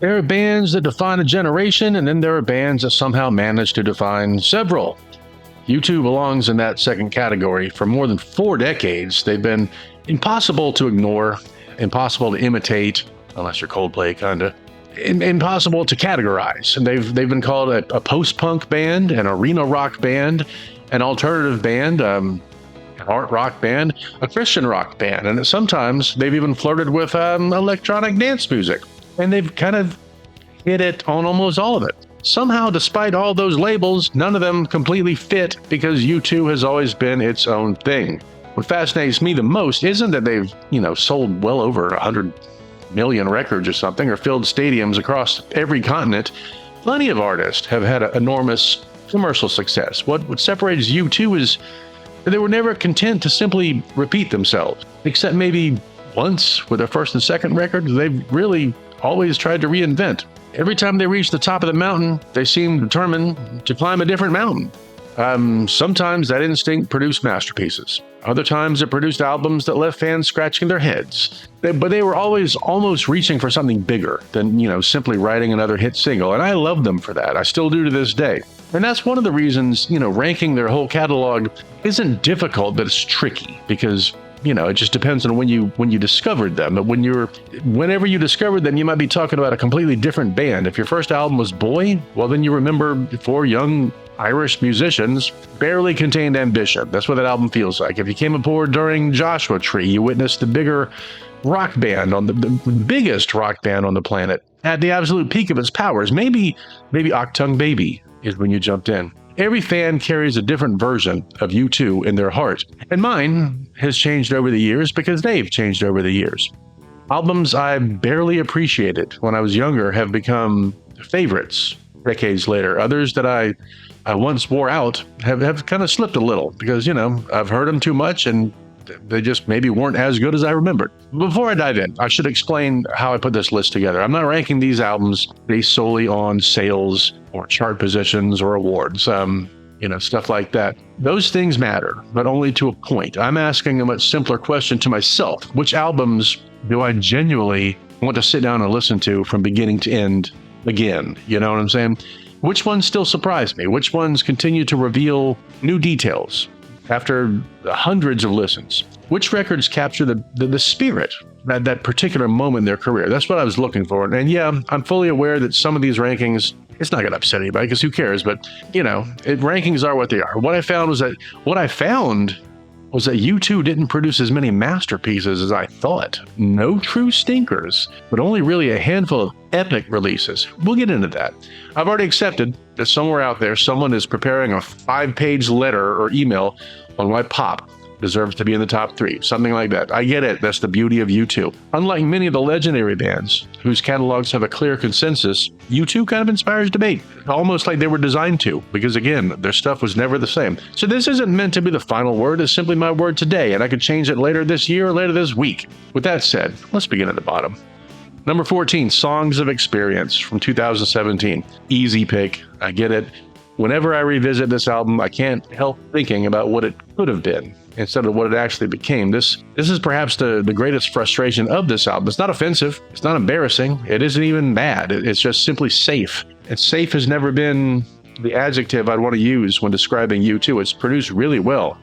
There are bands that define a generation, and then there are bands that somehow manage to define several. U2 belongs in that second category. For more than 4 decades, they've been impossible to ignore, impossible to imitate, unless you're Coldplay, kinda, impossible to categorize. And they've been called a post-punk band, an arena rock band, an alternative band, an art rock band, a Christian rock band, and sometimes they've even flirted with electronic dance music. And they've kind of hit it on almost all of it. Somehow, despite all those labels, none of them completely fit because U2 has always been its own thing. What fascinates me the most isn't that they've, sold well over 100 million records or something, or filled stadiums across every continent. Plenty of artists have had enormous commercial success. What separates U2 is that they were never content to simply repeat themselves, except maybe once with their first and second records. They've really always tried to reinvent. Every time they reached the top of the mountain, they seemed determined to climb a different mountain. Sometimes that instinct produced masterpieces. Other times it produced albums that left fans scratching their heads. But they were always almost reaching for something bigger than, simply writing another hit single. And I love them for that. I still do to this day. And that's one of the reasons, ranking their whole catalog isn't difficult, but it's tricky because it just depends on when you discovered them. But whenever you discovered them, you might be talking about a completely different band. If your first album was Boy, well, then you remember 4 young Irish musicians barely contained ambition. That's what that album feels like. If you came aboard during Joshua Tree, you witnessed the bigger rock band on the biggest rock band on the planet at the absolute peak of its powers. Maybe Achtung Baby is when you jumped in. Every fan carries a different version of U2 in their heart, and mine has changed over the years because they've changed over the years. Albums I barely appreciated when I was younger have become favorites decades later. Others that I once wore out have kind of slipped a little because, I've heard them too much and they just maybe weren't as good as I remembered. Before I dive in, I should explain how I put this list together. I'm not ranking these albums based solely on sales or chart positions or awards, stuff like that. Those things matter, but only to a point. I'm asking a much simpler question to myself. Which albums do I genuinely want to sit down and listen to from beginning to end again? You know what I'm saying? Which ones still surprise me? Which ones continue to reveal new details after hundreds of listens? Which records capture the spirit at that particular moment in their career? That's what I was looking for. And yeah, I'm fully aware that some of these rankings, it's not going to upset anybody because who cares? But, rankings are what they are. What I found was that U2 didn't produce as many masterpieces as I thought. No true stinkers, but only really a handful of epic releases. We'll get into that. I've already accepted that somewhere out there, someone is preparing a 5-page letter or email on why pop deserves to be in the top 3, something like that. I get it. That's the beauty of U2. Unlike many of the legendary bands whose catalogs have a clear consensus, U2 kind of inspires debate, almost like they were designed to, because again, their stuff was never the same. So this isn't meant to be the final word. It's simply my word today, and I could change it later this year or later this week. With that said, let's begin at the bottom. Number 14, Songs of Experience from 2017. Easy pick. I get it. Whenever I revisit this album, I can't help thinking about what it could have been instead of what it actually became. This is perhaps the greatest frustration of this album. It's not offensive. It's not embarrassing. It isn't even bad. It's just simply safe. And safe has never been the adjective I'd want to use when describing U2. It's produced really well.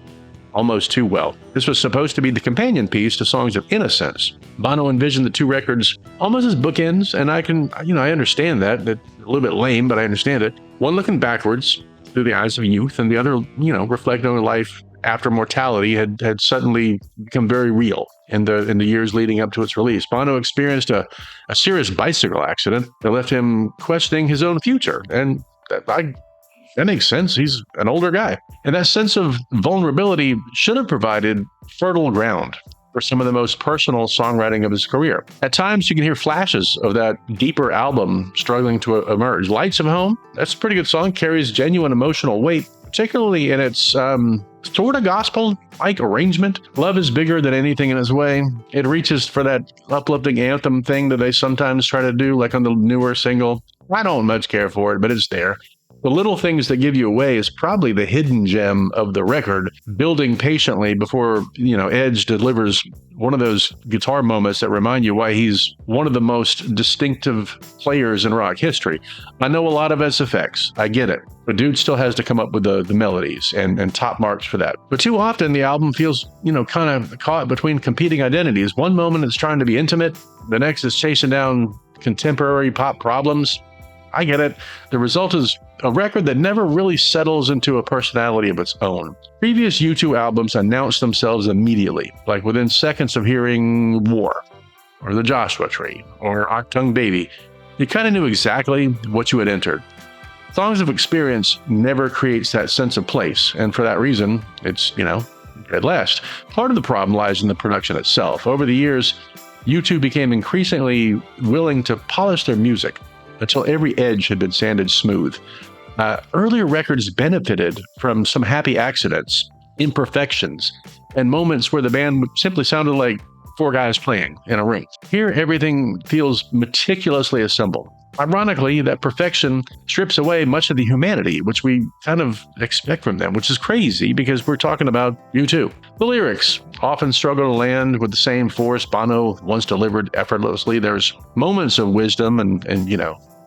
Almost too well. This was supposed to be the companion piece to Songs of Innocence. Bono envisioned the 2 records almost as bookends, and I understand that. That's a little bit lame, but I understand it. One looking backwards through the eyes of youth, and the other, reflecting on life after mortality had suddenly become very real in the years leading up to its release. Bono experienced a serious bicycle accident that left him questioning his own future, and that makes sense. He's an older guy. And that sense of vulnerability should have provided fertile ground for some of the most personal songwriting of his career. At times, you can hear flashes of that deeper album struggling to emerge. Lights of Home, that's a pretty good song, carries genuine emotional weight, particularly in its sort of gospel-like arrangement. Love is bigger than anything in its way. It reaches for that uplifting anthem thing that they sometimes try to do, like on the newer single. I don't much care for it, but it's there. The little things that give you away is probably the hidden gem of the record, building patiently before, Edge delivers one of those guitar moments that remind you why he's one of the most distinctive players in rock history. I know a lot of it's effects. I get it. But dude still has to come up with the melodies and top marks for that. But too often the album feels, kind of caught between competing identities. One moment it's trying to be intimate. The next is chasing down contemporary pop problems. I get it. The result is a record that never really settles into a personality of its own. Previous U2 albums announced themselves immediately, like within seconds of hearing War, or The Joshua Tree, or Achtung Baby. You kind of knew exactly what you had entered. Songs of Experience never creates that sense of place, and for that reason, it's, dead last. Part of the problem lies in the production itself. Over the years, U2 became increasingly willing to polish their music until every edge had been sanded smooth. Earlier records benefited from some happy accidents, imperfections, and moments where the band simply sounded like four guys playing in a room. Here, everything feels meticulously assembled. Ironically, that perfection strips away much of the humanity, which we kind of expect from them, which is crazy because we're talking about U2. The lyrics often struggle to land with the same force Bono once delivered effortlessly. There's moments of wisdom and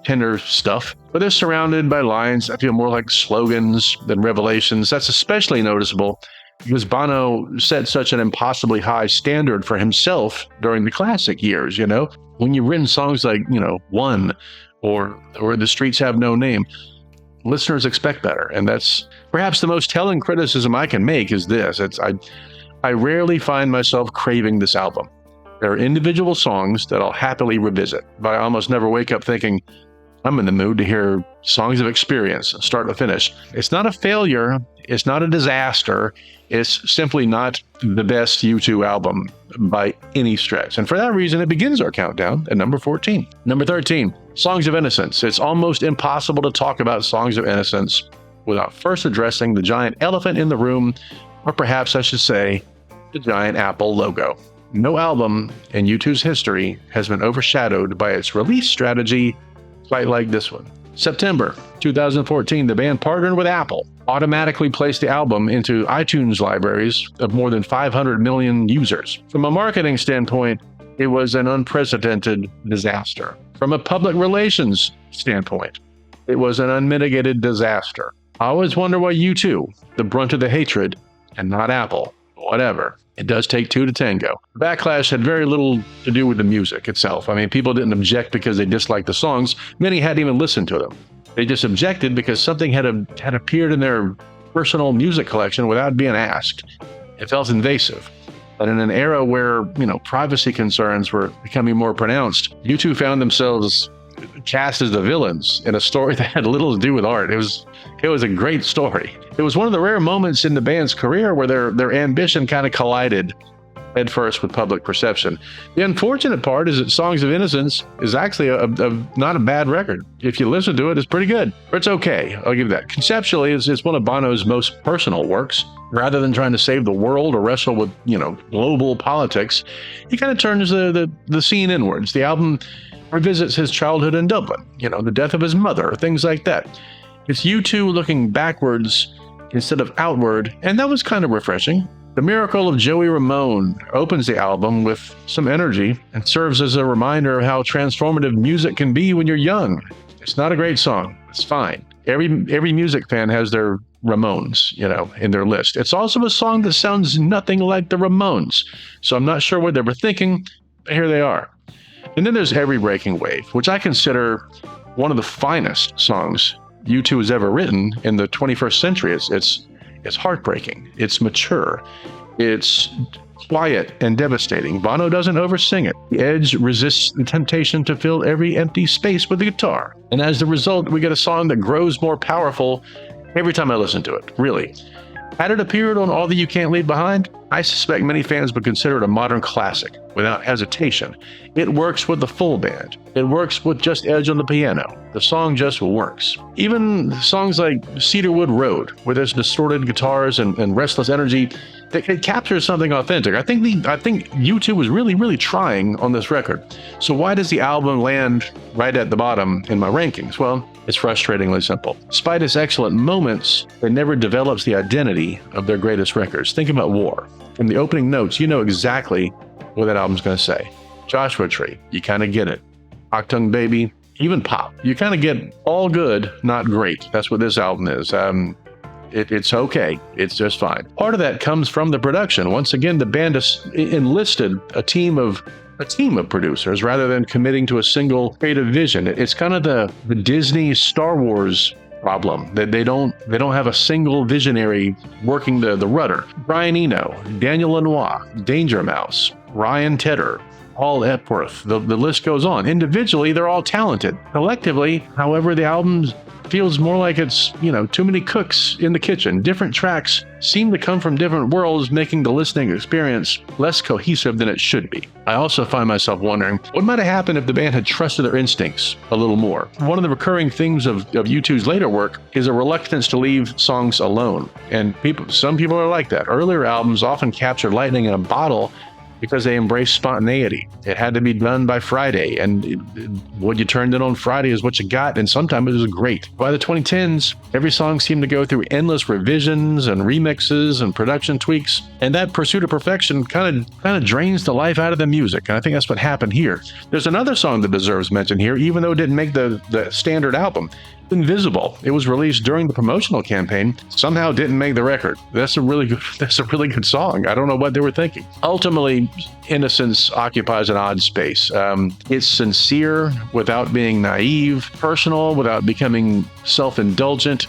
tender stuff, but they're surrounded by lines that feel more like slogans than revelations. That's especially noticeable because Bono set such an impossibly high standard for himself during the classic years, When you've written songs like, One or The Streets Have No Name, listeners expect better. And that's perhaps the most telling criticism I can make is this. I rarely find myself craving this album. There are individual songs that I'll happily revisit, but I almost never wake up thinking, I'm in the mood to hear Songs of Experience, start to finish. It's not a failure. It's not a disaster. It's simply not the best U2 album by any stretch. And for that reason, it begins our countdown at number 14. Number 13, Songs of Innocence. It's almost impossible to talk about Songs of Innocence without first addressing the giant elephant in the room, or perhaps I should say, the giant Apple logo. No album in U2's history has been overshadowed by its release strategy quite like this one. September 2014, the band partnered with Apple, automatically placed the album into iTunes libraries of more than 500 million users. From a marketing standpoint, it was an unprecedented disaster. From a public relations standpoint, it was an unmitigated disaster. I always wonder why U2, the brunt of the hatred, and not Apple. Whatever. It does take two to tango. The backlash had very little to do with the music itself. I mean, people didn't object because they disliked the songs. Many hadn't even listened to them. They just objected because something had appeared in their personal music collection without being asked. It felt invasive. But in an era where, privacy concerns were becoming more pronounced, U2 found themselves cast as the villains in a story that had little to do with art. It was a great story. It was one of the rare moments in the band's career where their ambition kind of collided head first with public perception. The unfortunate part is that Songs of Innocence is actually not a bad record. If you listen to it, it's pretty good. Or it's okay. I'll give you that. Conceptually, it's one of Bono's most personal works. Rather than trying to save the world or wrestle with, global politics, he kind of turns the scene inwards. The album revisits his childhood in Dublin, the death of his mother, things like that. It's U2 looking backwards instead of outward, and that was kind of refreshing. The Miracle of Joey Ramone opens the album with some energy and serves as a reminder of how transformative music can be when you're young. It's not a great song. It's fine. Every music fan has their Ramones, in their list. It's also a song that sounds nothing like the Ramones, so I'm not sure what they were thinking, but here they are. And then there's Every Breaking Wave, which I consider one of the finest songs U2 has ever written in the 21st century. It's heartbreaking. It's mature. It's quiet and devastating. Bono doesn't oversing it. The Edge resists the temptation to fill every empty space with the guitar. And as the result, we get a song that grows more powerful every time I listen to it, really. Had it appeared on All That You Can't Leave Behind, I suspect many fans would consider it a modern classic without hesitation. It works with the full band. It works with just Edge on the piano. The song just works. Even songs like Cedarwood Road, with its distorted guitars and restless energy, it captures something authentic. I think U2 was really, really trying on this record. So why does the album land right at the bottom in my rankings? Well, It's frustratingly simple. Despite its excellent moments, it never develops the identity of their greatest records. Think about War. From the opening notes, you know exactly what that album's going to say. Joshua Tree, you kind of get it. Achtung Baby, even Pop. You kind of get all good, not great. That's what this album is. It's okay. It's just fine. Part of that comes from the production. Once again, the band has enlisted a team of producers rather than committing to a single creative vision. It's kind of the Disney Star Wars problem that they don't have a single visionary working the rudder. Brian Eno, Daniel Lanois, Danger Mouse, Ryan Tedder, Paul Epworth, the list goes on. Individually, they're all talented. Collectively, however, the album feels more like it's, too many cooks in the kitchen. Different tracks seem to come from different worlds, making the listening experience less cohesive than it should be. I also find myself wondering what might have happened if the band had trusted their instincts a little more. One of the recurring themes of U2's later work is a reluctance to leave songs alone. And some people are like that. Earlier albums often captured lightning in a bottle because they embraced spontaneity. It had to be done by Friday, and what you turned in on Friday is what you got, and sometimes it was great. By the 2010s, every song seemed to go through endless revisions and remixes and production tweaks, and that pursuit of perfection kind of drains the life out of the music, and I think that's what happened here. There's another song that deserves mention here, even though it didn't make the standard album. Invisible. It was released during the promotional campaign. Somehow didn't make the record. That's a really good song. I don't know what they were thinking. Ultimately, Innocence occupies an odd space. It's sincere without being naive, personal without becoming self-indulgent.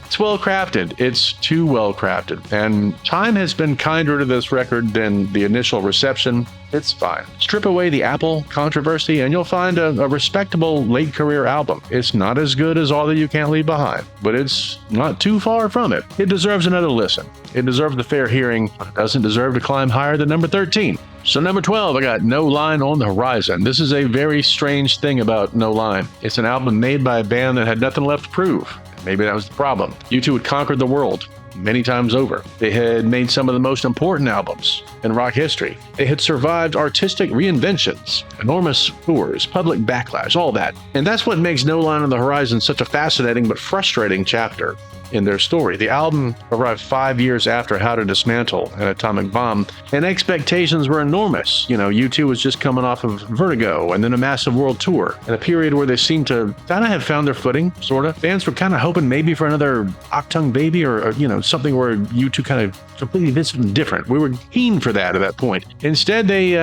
It's well crafted. It's too well crafted. And time has been kinder to this record than the initial reception. It's fine. Strip away the Apple controversy and you'll find a respectable late career album. It's not as good as All That You Can't Leave Behind, but it's not too far from it. It deserves another listen. It deserves a fair hearing. It doesn't deserve to climb higher than number 13. So number 12, I got No Line on the Horizon. This is a very strange thing about No Line. It's an album made by a band that had nothing left to prove. Maybe that was the problem. U2 had conquered the world many times over. They had made some of the most important albums in rock history. They had survived artistic reinventions, enormous tours, public backlash, all that. And that's what makes No Line on the Horizon such a fascinating but frustrating chapter in their story. The album arrived 5 years after How to Dismantle an Atomic Bomb, and expectations were enormous. U2 was just coming off of Vertigo and then a massive world tour, in a period where they seemed to kind of have found their footing, sort of. Fans were kind of hoping maybe for another Achtung Baby or something where U2 kind of completely did something different. We were keen for that at that point. Instead, they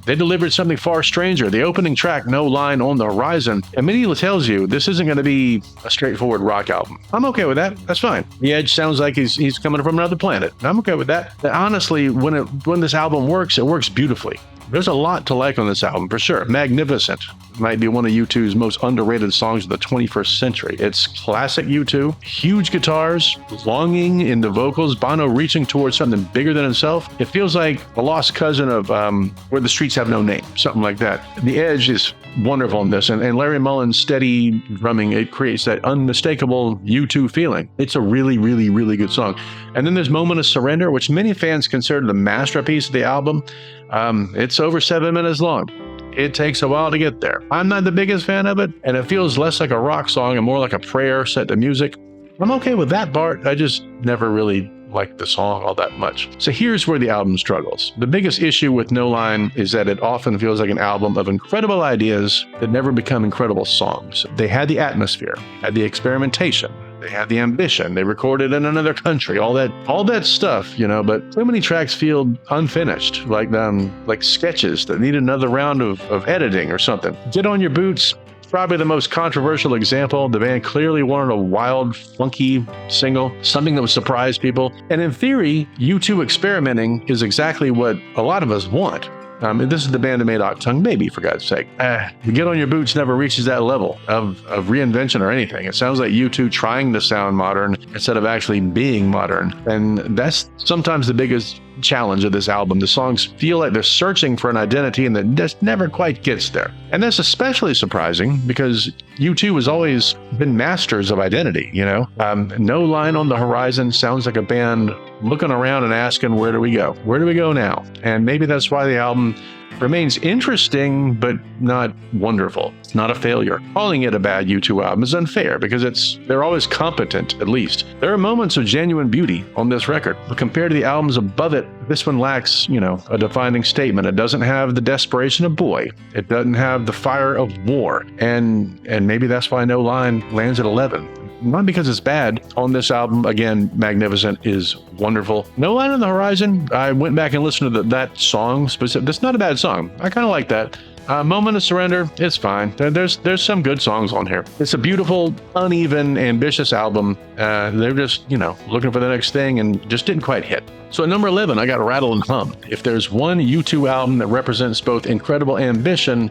delivered something far stranger. The opening track, No Line on the Horizon, immediately tells you this isn't going to be a straightforward rock album. I'm okay with that. That's fine. The Edge sounds like he's coming from another planet. I'm okay with that. Honestly, when this album works, it works beautifully. There's a lot to like on this album, for sure. Magnificent might be one of U2's most underrated songs of the 21st century. It's classic U2, huge guitars, longing in the vocals, Bono reaching towards something bigger than himself. It feels like a lost cousin of Where the Streets Have No Name, something like that. The Edge is wonderful in this, and Larry Mullen's steady drumming, it creates that unmistakable U2 feeling. It's a really, really, really good song. And then there's Moment of Surrender, which many fans consider the masterpiece of the album. It's over 7 minutes long. It takes a while to get there. I'm not the biggest fan of it, and it feels less like a rock song and more like a prayer set to music. I'm okay with that part. I just never really liked the song all that much. So here's where the album struggles. The biggest issue with No Line is that it often feels like an album of incredible ideas that never become incredible songs. They had the atmosphere, had the experimentation, they had the ambition, they recorded in another country, all that stuff, but so many tracks feel unfinished, like sketches that need another round of editing or something. Get On Your Boots, probably the most controversial example. The band clearly wanted a wild, funky single, something that would surprise people. And in theory, U2 experimenting is exactly what a lot of us want. This is the band that made Achtung Baby, for God's sake. Get On Your Boots never reaches that level of reinvention or anything. It sounds like U2 trying to sound modern instead of actually being modern. And that's sometimes the biggest challenge of this album. The songs feel like they're searching for an identity and that just never quite gets there. And that's especially surprising because U2 has always been masters of identity, No Line on the Horizon sounds like a band looking around and asking, where do we go? Where do we go now? And maybe that's why the album remains interesting, but not wonderful. It's not a failure. Calling it a bad U2 album is unfair because they're always competent, at least. There are moments of genuine beauty on this record, but compared to the albums above it, this one lacks, a defining statement. It doesn't have the desperation of Boy. It doesn't have the fire of War. And maybe that's why No Line lands at 11. Not because it's bad. On this album, again, Magnificent is wonderful. No Line on the Horizon, I went back and listened to that song specific. That's not a bad song. I kind of like that. Moment of Surrender, it's fine. There's some good songs on here. It's a beautiful, uneven, ambitious album. They're just, looking for the next thing and just didn't quite hit. So at number 11, I got Rattle and Hum. If there's one U2 album that represents both incredible ambition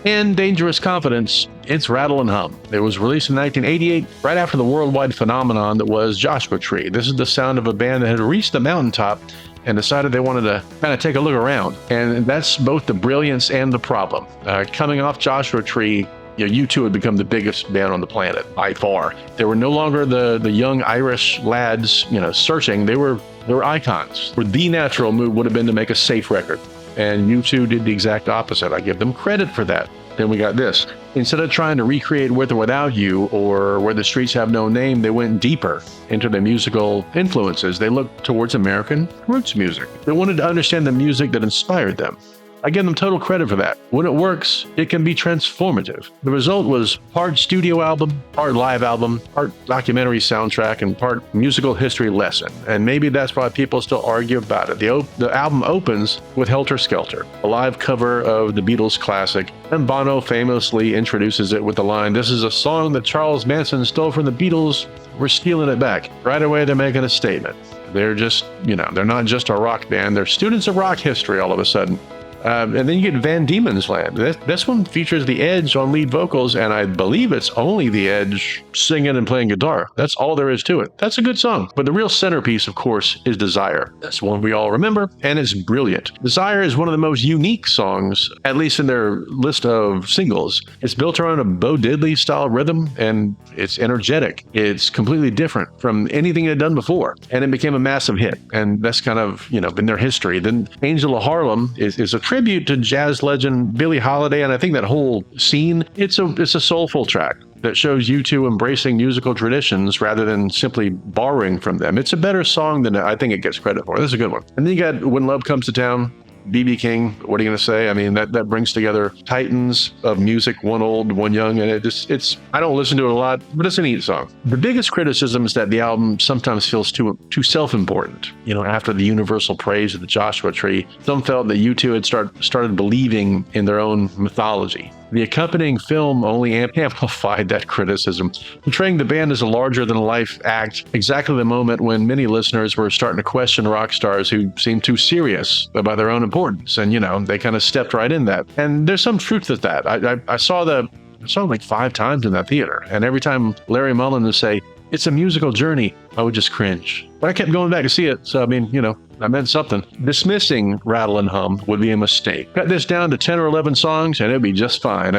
and dangerous confidence, it's Rattle and Hum. It was released in 1988, right after the worldwide phenomenon that was Joshua Tree. This is the sound of a band that had reached the mountaintop and decided they wanted to kind of take a look around. And that's both the brilliance and the problem. Coming off Joshua Tree, U2 had become the biggest band on the planet by far. They were no longer the young Irish lads, searching. They were icons. Where the natural move would have been to make a safe record. And U2 did the exact opposite. I give them credit for that. Then we got this. Instead of trying to recreate With or Without You or Where the Streets Have No Name, they went deeper into their musical influences. They looked towards American roots music. They wanted to understand the music that inspired them. I give them total credit for that. When it works, it can be transformative. The result was part studio album, part live album, part documentary soundtrack, and part musical history lesson. And maybe that's why people still argue about it. The album opens with Helter Skelter, a live cover of the Beatles classic, and Bono famously introduces it with the line, "This is a song that Charles Manson stole from the Beatles. We're stealing it back." Right away, they're making a statement. They're just, they're not just a rock band. They're students of rock history all of a sudden. And then you get Van Diemen's Land. This one features The Edge on lead vocals, and I believe it's only The Edge singing and playing guitar. That's all there is to it. That's a good song. But the real centerpiece, of course, is Desire. That's one we all remember, and it's brilliant. Desire is one of the most unique songs, at least in their list of singles. It's built around a Bo Diddley-style rhythm, and it's energetic. It's completely different from anything they'd done before, and it became a massive hit. And that's kind of, been their history. Then Angel of Harlem is a tribute to jazz legend Billie Holiday, and I think that whole scene, it's a soulful track that shows U2 embracing musical traditions rather than simply borrowing from them. It's a better song than I think it gets credit for. This is a good one. And then you got When Love Comes to Town, B.B. King. What are you going to say? I mean, that brings together titans of music, one old, one young, and it's I don't listen to it a lot, but it's a neat song. The biggest criticism is that the album sometimes feels too self-important. After the universal praise of the Joshua Tree, some felt that U2 had started believing in their own mythology. The accompanying film only amplified that criticism, portraying the band as a larger-than-life act, exactly the moment when many listeners were starting to question rock stars who seemed too serious about their own importance. And, they kind of stepped right in that. And there's some truth to that. I saw it like 5 times in that theater. And every time Larry Mullen would say, "It's a musical journey," I would just cringe. But I kept going back to see it. So, I meant something. Dismissing Rattle and Hum would be a mistake. Cut this down to 10 or 11 songs and it'd be just fine.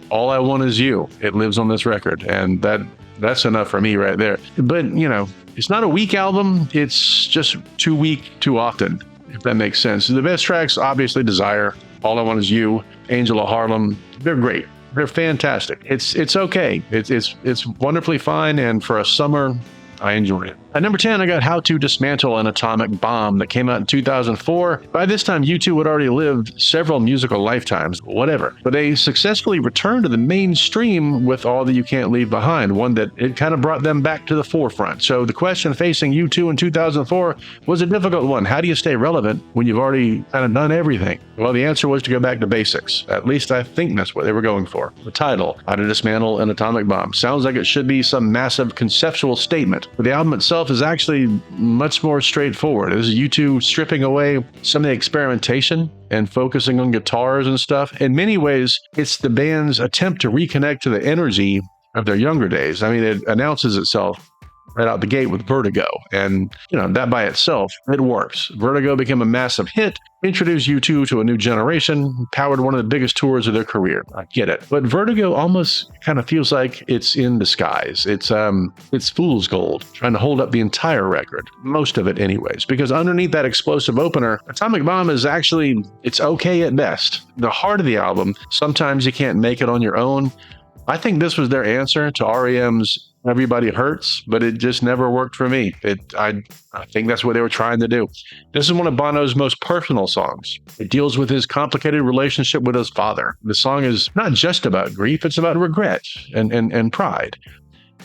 All I Want Is You. It lives on this record. And that's enough for me right there. But, it's not a weak album. It's just too weak too often, if that makes sense. The best tracks, obviously, Desire, All I Want Is You, Angel of Harlem. They're great. They're fantastic. It's okay. It's wonderfully fine. And for a summer, I enjoy it. At number 10, I got How to Dismantle an Atomic Bomb that came out in 2004. By this time, U2 had already lived several musical lifetimes, whatever. But they successfully returned to the mainstream with All That You Can't Leave Behind, one that it kind of brought them back to the forefront. So the question facing U2 in 2004 was a difficult one. How do you stay relevant when you've already kind of done everything? Well, the answer was to go back to basics. At least I think that's what they were going for. The title, How to Dismantle an Atomic Bomb, sounds like it should be some massive conceptual statement, but the album itself is actually much more straightforward. This is U2 stripping away some of the experimentation and focusing on guitars and stuff. In many ways, it's the band's attempt to reconnect to the energy of their younger days. It announces itself right out the gate with Vertigo. And, that by itself, it works. Vertigo became a massive hit, introduced U2 to a new generation, powered one of the biggest tours of their career. I get it. But Vertigo almost kind of feels like it's in disguise. It's fool's gold, trying to hold up the entire record, most of it anyways, because underneath that explosive opener, Atomic Bomb is actually, it's okay at best. The heart of the album, sometimes you can't make it on your own. I think this was their answer to REM's Everybody Hurts, but it just never worked for me. I think that's what they were trying to do. This is one of Bono's most personal songs. It deals with his complicated relationship with his father. The song is not just about grief, it's about regret and pride.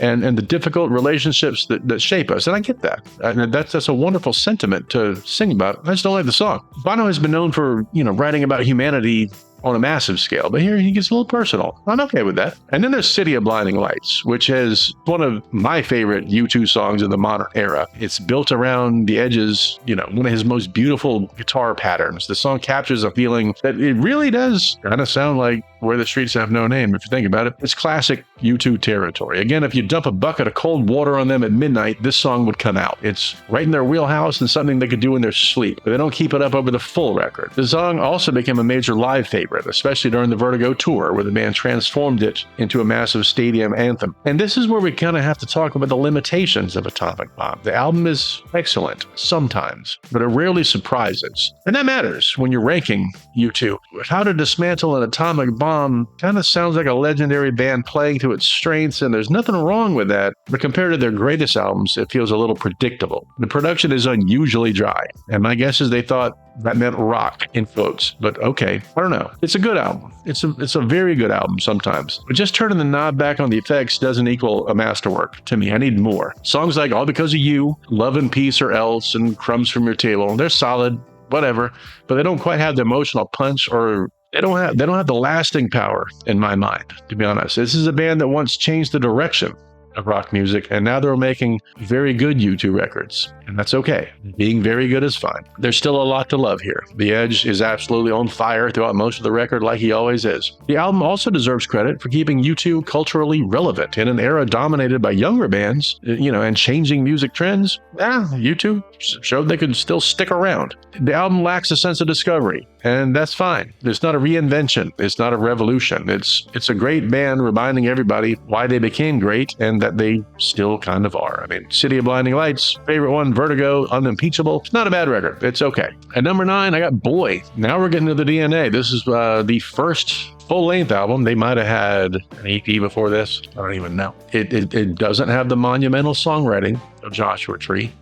And the difficult relationships that shape us. And I get that. And that's a wonderful sentiment to sing about. I just don't like the song. Bono has been known for, writing about humanity on a massive scale, but here he gets a little personal. I'm okay with that. And then there's City of Blinding Lights, which is one of my favorite U2 songs of the modern era. It's built around the edges, one of his most beautiful guitar patterns. The song captures a feeling that it really does kind of sound like Where the Streets Have No Name, if you think about it. It's classic U2 territory. Again, if you dump a bucket of cold water on them at midnight, this song would come out. It's right in their wheelhouse and something they could do in their sleep, but they don't keep it up over the full record. The song also became a major live favorite, especially during the Vertigo tour, where the band transformed it into a massive stadium anthem. And this is where we kind of have to talk about the limitations of Atomic Bomb. The album is excellent, sometimes, but it rarely surprises. And that matters when you're ranking U2. How to Dismantle an Atomic Bomb kind of sounds like a legendary band playing to its strengths, and there's nothing wrong with that, but compared to their greatest albums, it feels a little predictable. The production is unusually dry, and my guess is they thought that meant rock in quotes, but okay, I don't know. It's a good album. It's a very good album sometimes, but just turning the knob back on the effects doesn't equal a masterwork to me. I need more. Songs like All Because of You, Love and Peace or Else, and Crumbs from Your Table, they're solid, whatever, but they don't quite have the emotional punch, or they don't have the lasting power in my mind, to be honest. This is a band that once changed the direction of rock music, and now they're making very good U2 records, and that's okay. Being very good is fine. There's still a lot to love here. The Edge is absolutely on fire throughout most of the record, like he always is. The album also deserves credit for keeping U2 culturally relevant in an era dominated by younger bands, and changing music trends. U2 showed they could still stick around. The album lacks a sense of discovery, and that's fine. It's not a reinvention. It's not a revolution. It's a great band reminding everybody why they became great and that they still kind of are. I mean, City of Blinding Lights, favorite one, Vertigo, Unimpeachable. It's not a bad record. It's okay. At number 9, I got Boy. Now we're getting to the DNA. This is the first full-length album. They might have had an EP before this. I don't even know. It doesn't have the monumental songwriting of Joshua Tree,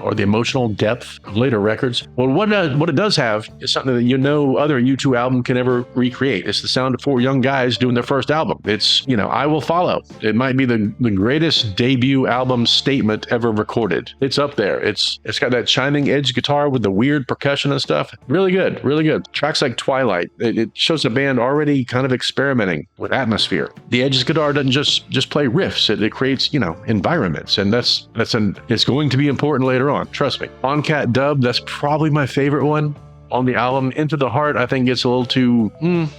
or the emotional depth of later records. Well, what it does have is something that other U2 album can ever recreate. It's the sound of 4 young guys doing their first album. It's, I Will Follow. It might be the greatest debut album statement ever recorded. It's up there. It's got that chiming edge guitar with the weird percussion and stuff. Really good, really good. Tracks like Twilight, it shows the band already kind of experimenting with atmosphere. The Edge's guitar doesn't just play riffs. It creates, environments, and it's going to be important later on. Trust me. On Cat Dub, that's probably my favorite one on the album. Into the Heart, I think, gets a little too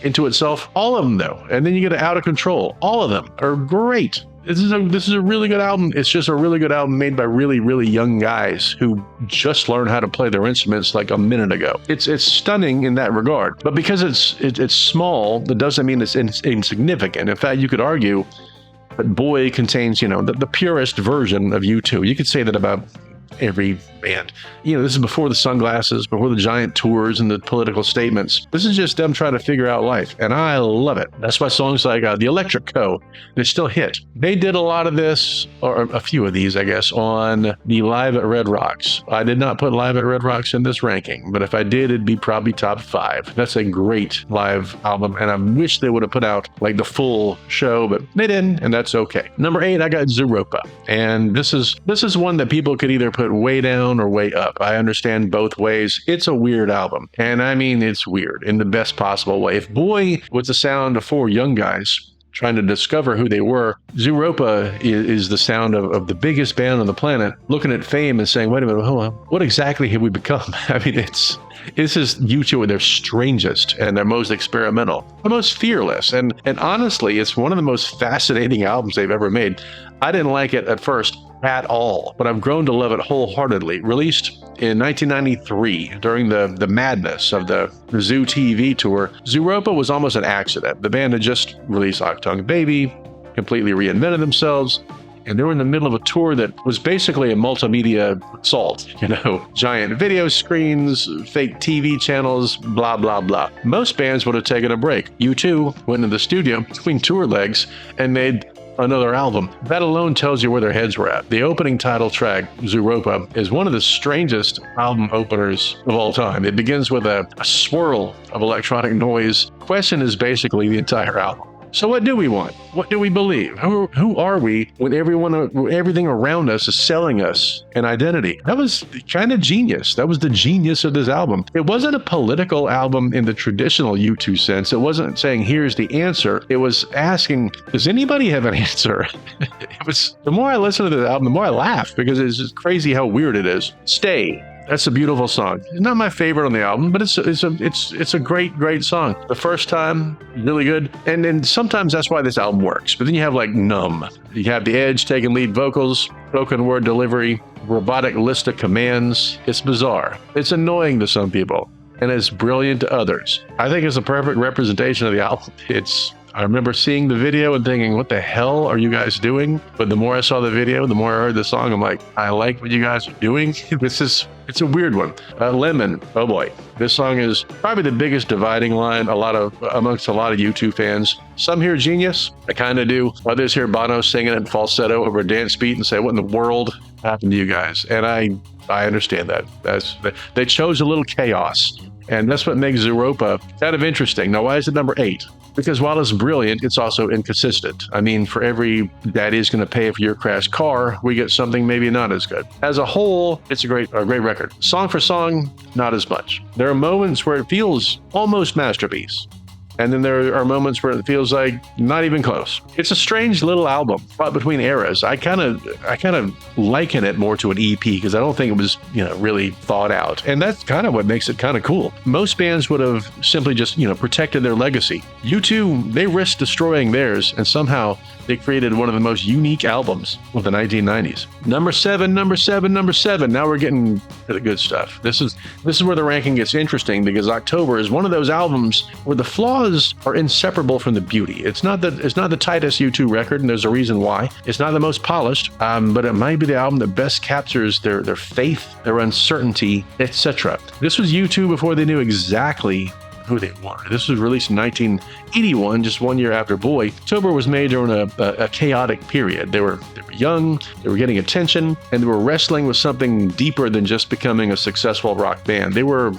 into itself. All of them, though. And then you get Out of Control. All of them are great. This is a really good album. It's just a really good album made by really, really young guys who just learned how to play their instruments like a minute ago. It's stunning in that regard. But because it's small, that doesn't mean it's insignificant. In fact, you could argue that Boy contains, the purest version of U2. You could say that about every band. This is before the sunglasses, before the giant tours and the political statements. This is just them trying to figure out life, and I love it. That's why songs like The Electric Co., they still hit. They did a lot of this, or a few of these, I guess, on the Live at Red Rocks. I did not put Live at Red Rocks in this ranking, but if I did, it'd be probably top 5. That's a great live album, and I wish they would have put out like the full show, but they didn't, and that's okay. Number 8, I got Zooropa, and this is one that people could either put way down or way up. I understand both ways. It's a weird album, and I mean it's weird in the best possible way. If Boy was the sound of 4 young guys trying to discover who they were, Zooropa is the sound of the biggest band on the planet looking at fame and saying, wait a minute, hold on, what exactly have we become? I mean, it's just U2 at their strangest and their most experimental, the most fearless, and honestly, it's one of the most fascinating albums they've ever made. I didn't like it at first. at all, but I've grown to love it wholeheartedly. Released in 1993 during the madness of the Zoo TV tour, Zooropa was almost an accident. The band had just released Achtung Baby, completely reinvented themselves, and they were in the middle of a tour that was basically a multimedia assault. Giant video screens, fake TV channels, blah, blah, blah. Most bands would have taken a break. U2 went into the studio between tour legs and made another album. That alone tells you where their heads were at. The opening title track, Zooropa, is one of the strangest album openers of all time. It begins with a swirl of electronic noise. Question is basically the entire album. So what do we want? What do we believe? Who are we when everything around us is selling us an identity? That was kind of genius. That was the genius of this album. It wasn't a political album in the traditional U2 sense. It wasn't saying, here's the answer. It was asking, does anybody have an answer? The more I listen to the album, the more I laugh, because it's just crazy how weird it is. Stay. That's a beautiful song. It's not my favorite on the album, but it's a great song. The first time, really good. And then sometimes that's why this album works. But then you have like Numb. You have The Edge taking lead vocals, spoken word delivery, robotic list of commands. It's bizarre. It's annoying to some people, and it's brilliant to others. I think it's a perfect representation of the album. I remember seeing the video and thinking, what the hell are you guys doing? But the more I saw the video, the more I heard the song, I'm like, I like what you guys are doing. It's a weird one. Lemon, oh boy. This song is probably the biggest dividing line amongst a lot of U2 fans. Some hear genius, I kind of do. Others hear Bono singing it in falsetto over a dance beat and say, what in the world happened to you guys? And I understand that. They chose a little chaos. And that's what makes Zooropa kind of interesting. Now, why is it number 8? Because while it's brilliant, it's also inconsistent. I mean, for every daddy's going to pay for your crashed car, we get something maybe not as good. As a whole, it's a great record. Song for song, not as much. There are moments where it feels almost masterpiece. And then there are moments where it feels like not even close. It's a strange little album, caught between eras. I kind of liken it more to an EP because I don't think it was, really thought out. And that's kind of what makes it kind of cool. Most bands would have simply just, protected their legacy. U2, they risked destroying theirs, and somehow they created one of the most unique albums of the 1990s. Number seven. Now we're getting to the good stuff. This is where the ranking gets interesting, because October is one of those albums where the flaws are inseparable from the beauty. It's not the tightest U2 record, and there's a reason why. It's not the most polished, but it might be the album that best captures their faith, their uncertainty, etc. This was U2 before they knew exactly who they were. This was released in 1981, just 1 year after Boy. October was made during a chaotic period. They were young, they were getting attention, and they were wrestling with something deeper than just becoming a successful rock band. They were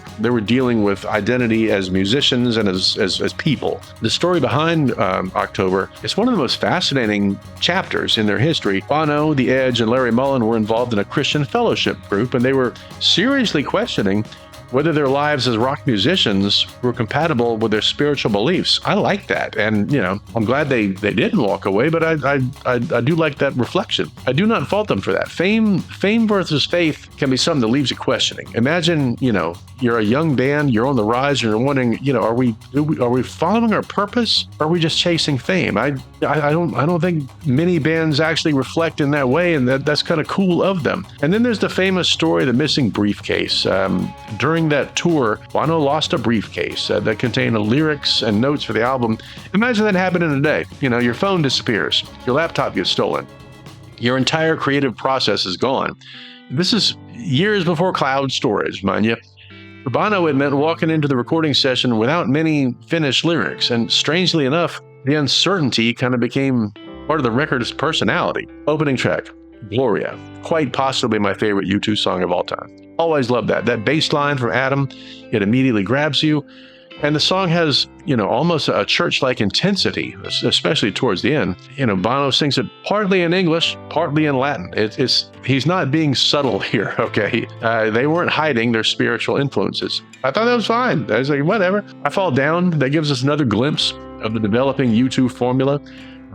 dealing with identity as musicians and as people. The story behind October is one of the most fascinating chapters in their history. Bono, The Edge, and Larry Mullen were involved in a Christian fellowship group, and they were seriously questioning whether their lives as rock musicians were compatible with their spiritual beliefs. I like that. And, I'm glad they didn't walk away, but I do like that reflection. I do not fault them for that. Fame versus faith can be something that leaves you questioning. Imagine, you're a young band, you're on the rise, and you're wondering, are we following our purpose? Or are we just chasing fame? I don't think many bands actually reflect in that way, and that's kind of cool of them. And then there's the famous story, the missing briefcase. During that tour, Bono lost a briefcase that contained the lyrics and notes for the album. Imagine that happened in a day. Your phone disappears, your laptop gets stolen, your entire creative process is gone. This is years before cloud storage, mind you. For Bono, it meant walking into the recording session without many finished lyrics, and strangely enough, the uncertainty kind of became part of the record's personality. Opening track, Gloria, quite possibly my favorite U2 song of all time. Always loved that. That bass line from Adam, it immediately grabs you. And the song has, almost a church-like intensity, especially towards the end. Bono sings it partly in English, partly in Latin. He's not being subtle here, okay? They weren't hiding their spiritual influences. I thought that was fine. I was like, whatever. I Fall Down, that gives us another glimpse of the developing U2 formula.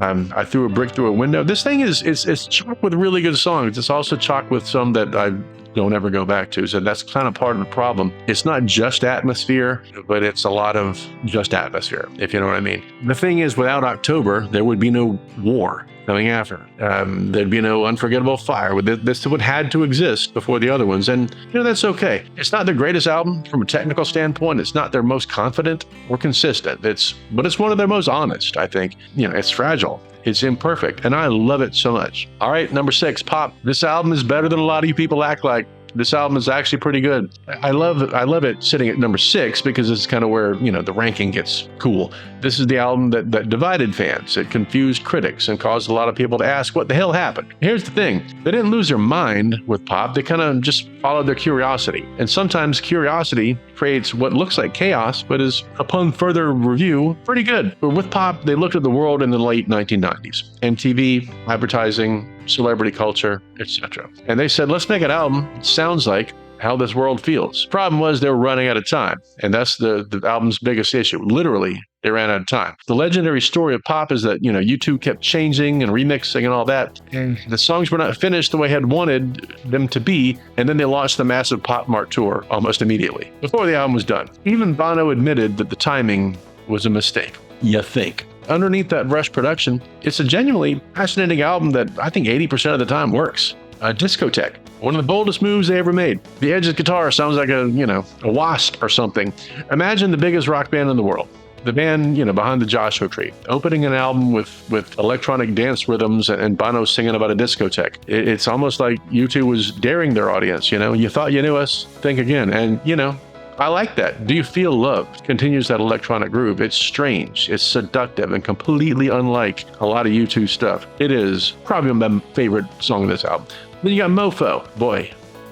I threw a brick through a window. This thing is chock with really good songs. It's also chock with some that I don't ever go back to. So that's kind of part of the problem. It's not just atmosphere, but it's a lot of just atmosphere, if you know what I mean. The thing is, without October, there would be no war. coming after. There'd be no Unforgettable Fire. This would had to exist before the other ones, and that's okay. It's not their greatest album from a technical standpoint. It's not their most confident or consistent. But it's one of their most honest. I think it's fragile. It's imperfect, and I love it so much. All right, number 6, Pop. This album is better than a lot of you people act like. This album is actually pretty good. I love it sitting at number 6 because this is kind of where, the ranking gets cool. This is the album that divided fans. It confused critics and caused a lot of people to ask what the hell happened. Here's the thing. They didn't lose their mind with Pop. They kind of just followed their curiosity. And sometimes curiosity creates what looks like chaos, but is, upon further review, pretty good. But with Pop, they looked at the world in the late 1990s. MTV, advertising, celebrity culture, etc. And they said, let's make an album that sounds like how this world feels. Problem was they were running out of time, and that's the album's biggest issue. Literally, they ran out of time. The legendary story of Pop is that, U2 kept changing and remixing and all that, and the songs were not finished the way they had wanted them to be, and then they launched the massive Pop Mart tour almost immediately, before the album was done. Even Bono admitted that the timing was a mistake. You think. Underneath that rush production, it's a genuinely fascinating album that I think 80% of the time works. A discotheque, one of the boldest moves they ever made. The Edge's guitar sounds like a wasp or something. Imagine the biggest rock band in the world. The band, behind the Joshua Tree, opening an album with electronic dance rhythms and Bono singing about a discotheque. It's almost like U2 was daring their audience, you thought you knew us, think again. And, I like that. Do You Feel Loved continues that electronic groove. It's strange, it's seductive, and completely unlike a lot of U2 stuff. It is probably my favorite song of this album. Then you got Mofo. Boy,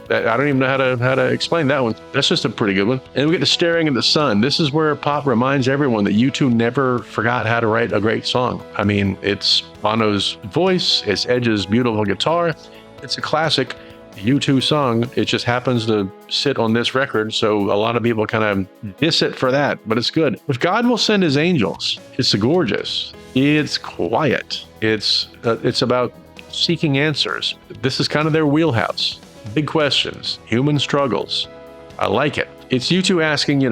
I don't even know how to explain that one. That's just a pretty good one. And we get to Staring at the Sun. This is where Pop reminds everyone that U2 never forgot how to write a great song. I mean, it's Bono's voice, it's Edge's beautiful guitar. It's a classic U2 song. It just happens to sit on this record, so a lot of people kind of diss it for that, but it's good. If God Will Send His Angels, it's gorgeous. It's quiet. It's about seeking answers. This is kind of their wheelhouse. Big questions, human struggles. I like it. It's U2 asking,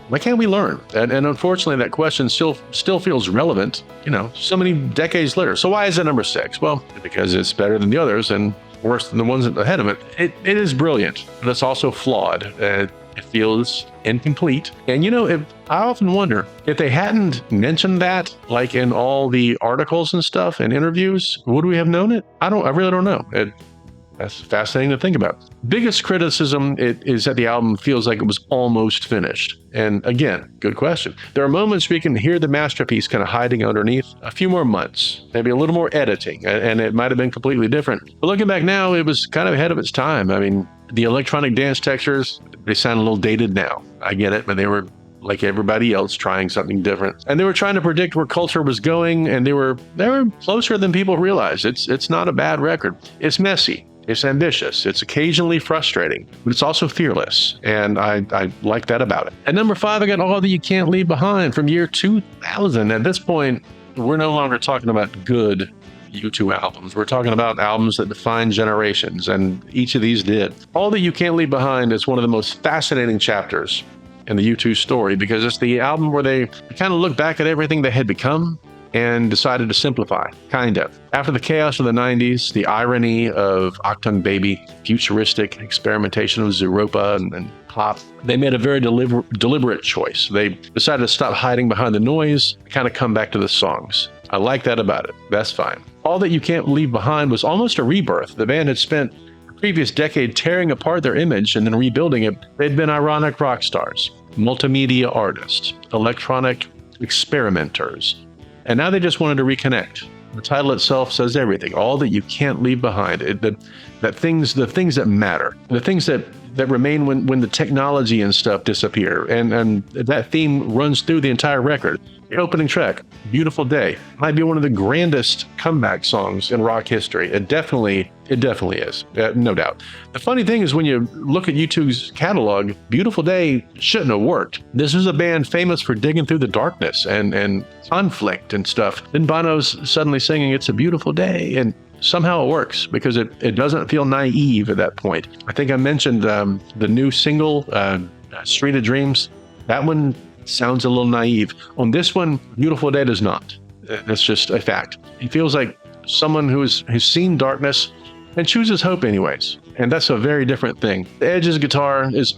why can't we learn? And unfortunately, that question still feels relevant, so many decades later. So why is it number 6? Well, because it's better than the others and worse than the ones ahead of it. It is brilliant, but it's also flawed. It feels incomplete. And I often wonder if they hadn't mentioned that, like in all the articles and stuff and interviews, would we have known it? I really don't know. That's fascinating to think about. Biggest criticism is that the album feels like it was almost finished. And again, good question. There are moments we can hear the masterpiece kind of hiding underneath. A few more months, maybe a little more editing, and it might have been completely different. But looking back now, it was kind of ahead of its time. I mean, the electronic dance textures, they sound a little dated now. I get it, but they were like everybody else trying something different. And they were trying to predict where culture was going, and they were closer than people realized. It's not a bad record. It's messy. It's ambitious. It's occasionally frustrating, but it's also fearless. And I like that about it. At number 5, I got All That You Can't Leave Behind from year 2000. At this point, we're no longer talking about good U2 albums. We're talking about albums that define generations, and each of these did. All That You Can't Leave Behind is one of the most fascinating chapters in the U2 story because it's the album where they kind of look back at everything they had become and decided to simplify, kind of. After the chaos of the 90s, the irony of Achtung Baby, futuristic experimentation of Zooropa and pop, they made a very deliberate choice. They decided to stop hiding behind the noise, kind of come back to the songs. I like that about it. That's fine. All That You Can't Leave Behind was almost a rebirth. The band had spent the previous decade tearing apart their image and then rebuilding it. They'd been ironic rock stars, multimedia artists, electronic experimenters, and now they just wanted to reconnect. The title itself says everything. All that you can't leave behind. The things that matter. The things that remain when the technology and stuff disappear. And that theme runs through the entire record. The opening track, Beautiful Day, might be one of the grandest comeback songs in rock history. It definitely is, no doubt. The funny thing is when you look at U2's catalog, Beautiful Day shouldn't have worked. This is a band famous for digging through the darkness and conflict and stuff. Then Bono's suddenly singing It's a Beautiful Day, and somehow it works because it doesn't feel naive at that point. I think I mentioned the new single, Street of Dreams. That one sounds a little naive. On this one, Beautiful Day does not. That's just a fact. It feels like someone who's seen darkness and chooses hope anyways. And that's a very different thing. The Edge's guitar is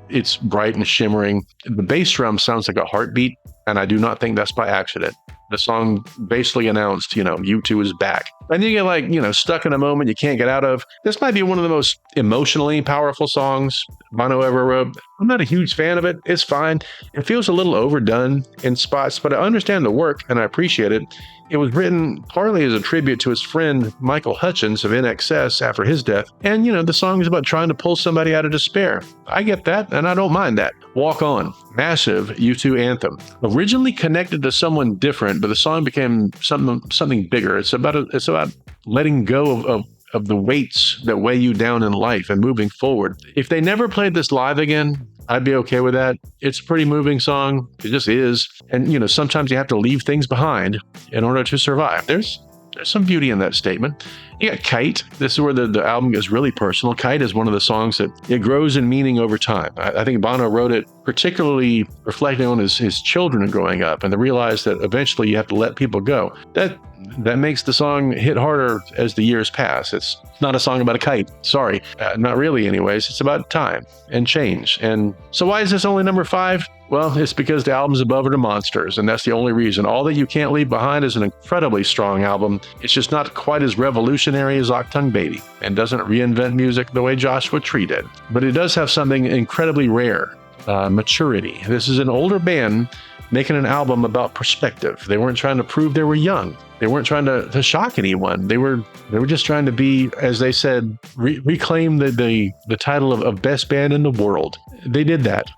it's bright and shimmering. The bass drum sounds like a heartbeat, and I do not think that's by accident. The song basically announced, U2 is back. And you get stuck in a moment you can't get out of. This might be one of the most emotionally powerful songs Bono ever wrote. I'm not a huge fan of it. It's fine. It feels a little overdone in spots, but I understand the work and I appreciate it. It was written partly as a tribute to his friend Michael Hutchence of INXS after his death. And, the song is about trying to pull somebody out of despair. I get that, and I don't mind that. Walk On, massive U2 anthem. Originally connected to someone different, but the song became something bigger. It's about letting go of the weights that weigh you down in life and moving forward. If they never played this live again, I'd be okay with that. It's a pretty moving song. It just is. And, sometimes you have to leave things behind in order to survive. There's some beauty in that statement. You got Kite. This is where the album gets really personal. Kite is one of the songs that it grows in meaning over time. I think Bono wrote it particularly reflecting on his children growing up, and they realized that eventually you have to let people go. That makes the song hit harder as the years pass. It's not a song about a kite. Sorry. Not really anyways. It's about time and change. And so why is this only number 5? Well, it's because the album's above it to monsters, and that's the only reason. All That You Can't Leave Behind is an incredibly strong album. It's just not quite as revolutionary as Achtung Baby, and doesn't reinvent music the way Joshua Tree did. But it does have something incredibly rare, maturity. This is an older band making an album about perspective. They weren't trying to prove they were young. They weren't trying to shock anyone. They were just trying to be, as they said, reclaim the title of best band in the world. They did that.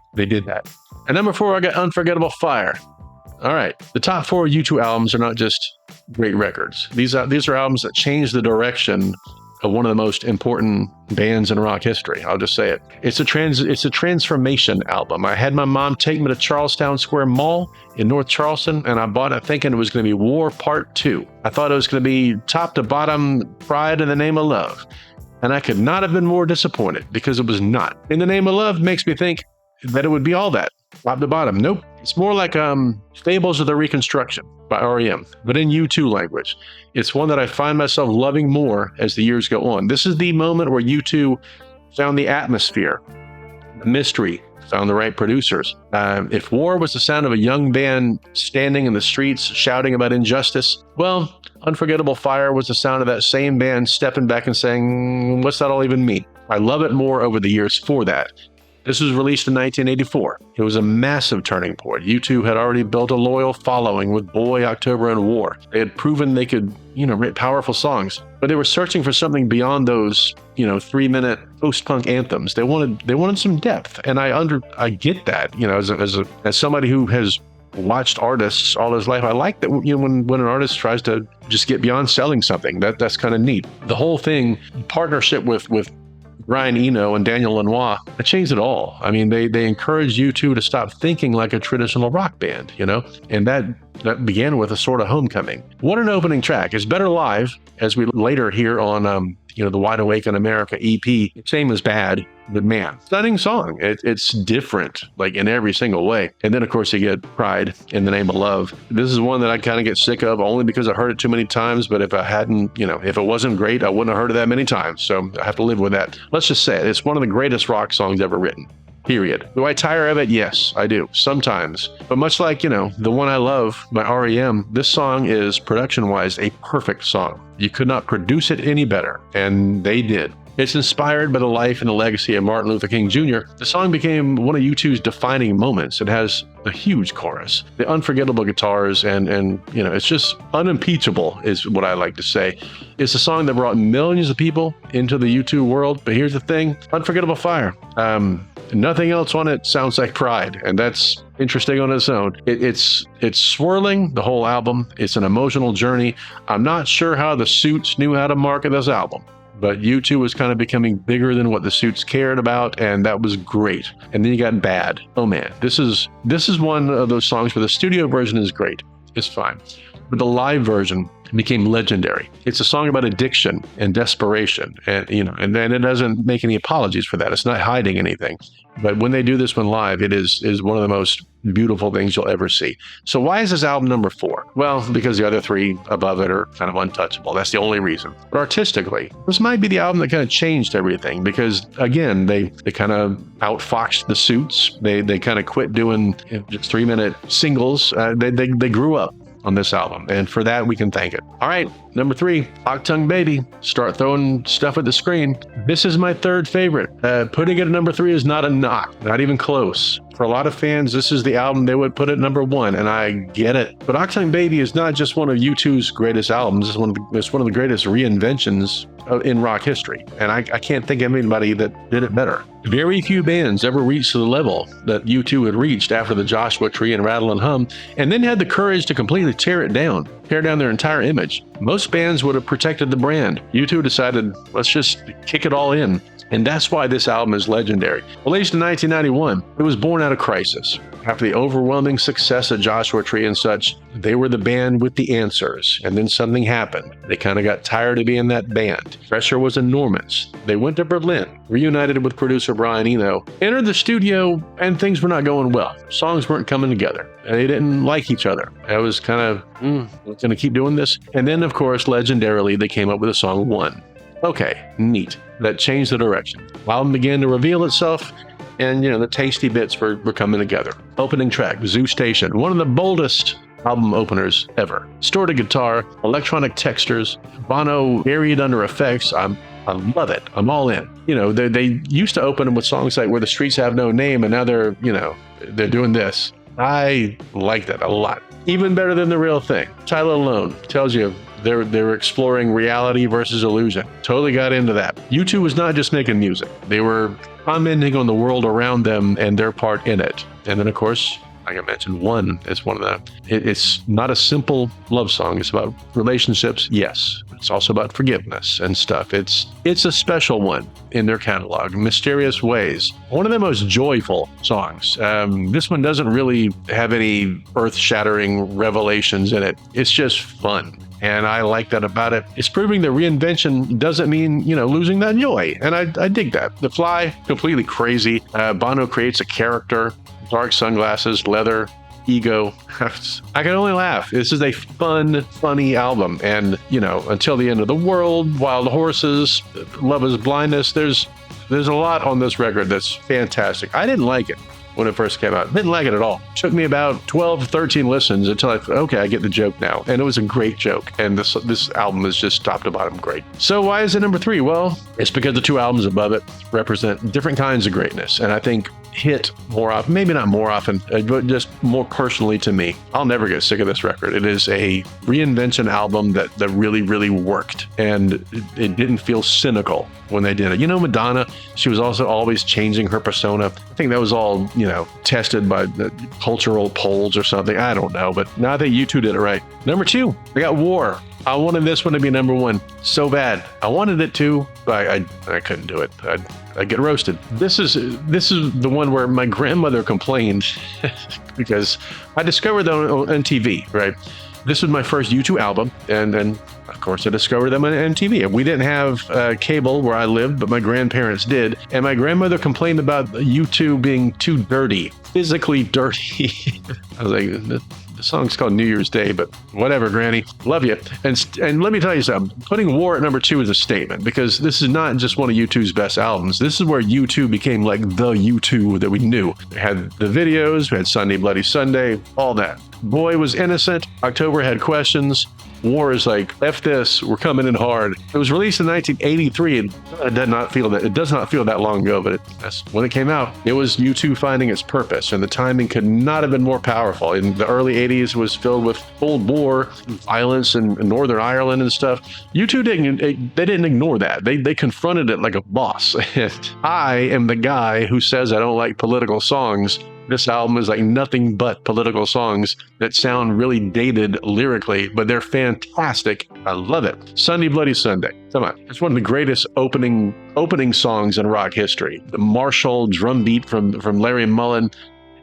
At number 4, I got Unforgettable Fire. All right. The top 4 U2 albums are not just great records. These are albums that changed the direction of one of the most important bands in rock history. I'll just say it. It's a transformation album. I had my mom take me to Charlestown Square Mall in North Charleston, and I bought it thinking it was going to be War Part 2. I thought it was going to be top to bottom Pride in the Name of Love. And I could not have been more disappointed, because it was not. In the Name of Love makes me think that it would be all that, top to bottom. Nope. It's more like Fables of the Reconstruction by REM, but in U2 language. It's one that I find myself loving more as the years go on. This is the moment where U2 found the atmosphere, the mystery, found the right producers. If War was the sound of a young band standing in the streets shouting about injustice, well, Unforgettable Fire was the sound of that same band stepping back and saying, what's that all even mean? I love it more over the years for that. This was released in 1984. It was a massive turning point. U2 had already built a loyal following with Boy, October, and War. They had proven they could, write powerful songs, but they were searching for something beyond those, 3-minute post-punk anthems. They wanted some depth, and I get that. As somebody who has watched artists all his life, I like that. When an artist tries to just get beyond selling something, that's kind of neat. The whole thing, partnership with Brian Eno and Daniel Lanois, that changed it all. I mean, they encouraged U2 to stop thinking like a traditional rock band, and that began with a sort of homecoming. What an opening track. It's better live, as we later hear on the Wide Awake in America EP. Same as Bad, but man, stunning song. It's different, like in every single way. And then, of course, you get Pride in the Name of Love. This is one that I kind of get sick of, only because I heard it too many times. But if I hadn't, if it wasn't great, I wouldn't have heard it that many times. So I have to live with that. Let's just say it. It's one of the greatest rock songs ever written. Period. Do I tire of it? Yes, I do. Sometimes. But much like, the one I love by REM, this song is, production-wise, a perfect song. You could not produce it any better, and they did. It's inspired by the life and the legacy of Martin Luther King Jr. The song became one of U2's defining moments. It has a huge chorus, the unforgettable guitars, and it's just unimpeachable is what I like to say. It's a song that brought millions of people into the U2 world. But here's the thing, Unforgettable Fire. Nothing else on it sounds like Pride, and that's interesting on its own. It's swirling, the whole album. It's an emotional journey. I'm not sure how the Suits knew how to market this album, but U2 was kind of becoming bigger than what the Suits cared about, and that was great. And then you got Bad. Oh man, this is one of those songs where the studio version is great. It's fine. But the live version became legendary. It's a song about addiction and desperation, and then it doesn't make any apologies for that. It's not hiding anything. But when they do this one live, it is one of the most beautiful things you'll ever see. So why is this album number 4? Well, because the other 3 above it are kind of untouchable. That's the only reason. But artistically, this might be the album that kind of changed everything because, again, they kind of outfoxed the Suits. They kind of quit doing just 3-minute singles. They grew up on this album, and for that we can thank it. All right, number 3, Achtung Baby. Start throwing stuff at the screen. This is my 3rd favorite. Putting it at number 3 is not a knock, not even close. For a lot of fans, this is the album they would put at number 1, and I get it. But Achtung Baby is not just one of U2's greatest albums. It's one of the greatest reinventions in rock history, and I can't think of anybody that did it better. Very few bands ever reached the level that U2 had reached after the Joshua Tree and Rattle and Hum, and then had the courage to completely tear down their entire image. Most bands would have protected the brand. U2 decided, let's just kick it all in. And that's why this album is legendary. Released in 1991, it was born out of crisis. After the overwhelming success of Joshua Tree and such, they were the band with the answers. And then something happened. They kind of got tired of being that band. Pressure was enormous. They went to Berlin, reunited with producer Brian Eno, entered the studio, and things were not going well. Songs weren't coming together. They didn't like each other. I was kind of, we're going to keep doing this. And then, of course, legendarily, they came up with a song, One. Okay, neat. That changed the direction. The album began to reveal itself, and the tasty bits were coming together. Opening track, Zoo Station, one of the boldest album openers ever. Distorted guitar, electronic textures, Bono buried under effects. I love it. I'm all in. They used to open them with songs like Where the Streets Have No Name, and now they're doing this. I like that a lot. Even better than The Real Thing. Title alone tells you they were exploring reality versus illusion. Totally got into that. U2 was not just making music. They were commenting on the world around them and their part in it. And then, of course, like I mentioned, One is one of them. It's not a simple love song. It's about relationships, yes. It's also about forgiveness and stuff. It's a special one in their catalog, Mysterious Ways. One of the most joyful songs. This one doesn't really have any earth-shattering revelations in it. It's just fun. And I like that about it. It's proving that reinvention doesn't mean, losing that joy. And I dig that. The Fly, completely crazy. Bono creates a character, dark sunglasses, leather, ego. I can only laugh. This is a funny album. And, Until the End of the World, Wild Horses, Love is Blindness. There's a lot on this record that's fantastic. I didn't like it when it first came out. Didn't like it at all. Took me about 12 to 13 listens until I thought, okay, I get the joke now. And it was a great joke. And this album is just top to bottom great. So why is it number 3? Well, it's because the 2 albums above it represent different kinds of greatness. And I think hit more often, maybe not more often, but just more personally to me. I'll never get sick of this record. It is a reinvention album that really, really worked. And it didn't feel cynical when they did it. Madonna, she was also always changing her persona. I think that was all, tested by the cultural polls or something. I don't know, but now I think U2 did it right. Number 2, we got War. I wanted this one to be number 1 so bad. I wanted it to, but I couldn't do it. I'd get roasted. This is the one where my grandmother complained because I discovered them on MTV, right? This was my first U2 album, and of course I discovered them on MTV. We didn't have cable where I lived, but my grandparents did, and my grandmother complained about U2 being too dirty, physically dirty. I was like, the song's called New Year's Day, but whatever, Granny. Love you. And let me tell you something. Putting War at number 2 is a statement, because this is not just one of U2's best albums. This is where U2 became like the U2 that we knew. We had the videos, we had Sunday Bloody Sunday, all that. Boy was innocent. October had questions. War is like, F this, we're coming in hard. It was released in 1983, and it does not feel that long ago, but that's when it came out. It was U2 finding its purpose, and the timing could not have been more powerful. In the early 80s was filled with Cold War, violence in Northern Ireland and stuff. U2 didn't ignore that. They confronted it like a boss. And I am the guy who says I don't like political songs. This album is like nothing but political songs that sound really dated lyrically, but they're fantastic. I love it. Sunday Bloody Sunday. Come on. It's one of the greatest opening songs in rock history. The martial drum beat from Larry Mullen.